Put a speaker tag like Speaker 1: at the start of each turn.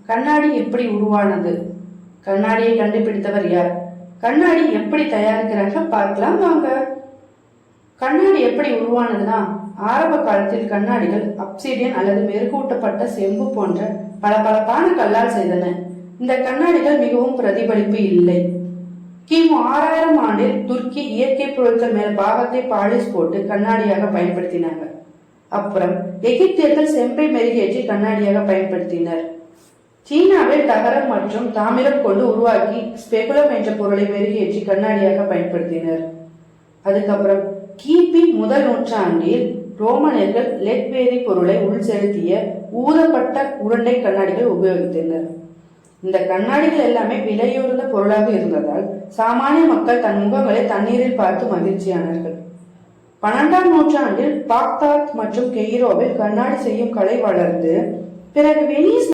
Speaker 1: கண்ணாடி எப்படி உருவானது? கண்ணாடியை கண்டுபிடித்தவர் யார்? கண்ணாடி எப்படி தயாரிக்கிறாங்க பார்க்கலாம் வாங்க. கண்ணாடி எப்படி உருவானதுன்னா, ஆரம்ப காலத்தில் கண்ணாடிகள் அப்சிடியன் அல்லது மெருகூட்டப்பட்ட செம்பு போன்ற பளபளப்பான கல்லால் செய்தன. இந்த கண்ணாடிகள் மிகவும் பிரதிபலிப்பு இல்லை. கிமு 6000 ஆண்டில் துருக்கி இயற்கை பொருட்கள் மேல பாகத்தை பாலிஷ் போட்டு கண்ணாடியாக பயன்படுத்தினாங்க. அப்புறம் எகிப்தியர்கள் செம்பை மெருகேற்றி கண்ணாடியாக பயன்படுத்தினர். சீனாவில் தகரம் மற்றும் தாமிரம் கொண்டு உருவாக்கி ஸ்பெகுலம் என்ற பொருளை மெருகேற்றி கண்ணாடியாக பயன்படுத்தினர். அதுக்கப்புறம் கிபி முதல் நூற்றாண்டில் ரோமனியர்கள் லெட் வேதி பொருளை உள் செலுத்திய ஊதப்பட்ட உருண்டை கண்ணாடிகள் உபயோகித்தனர். இந்த கண்ணாடிகள் எல்லாமே விலையுறந்த பொருளாக இருந்ததால் சாமானிய மக்கள் தன் முகங்களை தண்ணீரில் பார்த்து மகிழ்ச்சியானார்கள். 12ஆம் நூற்றாண்டில் பாக்தாத் மற்றும் கெய்ரோவில் கண்ணாடி செய்யும் கலை வளர்ந்து பிறகு வெனிஸ்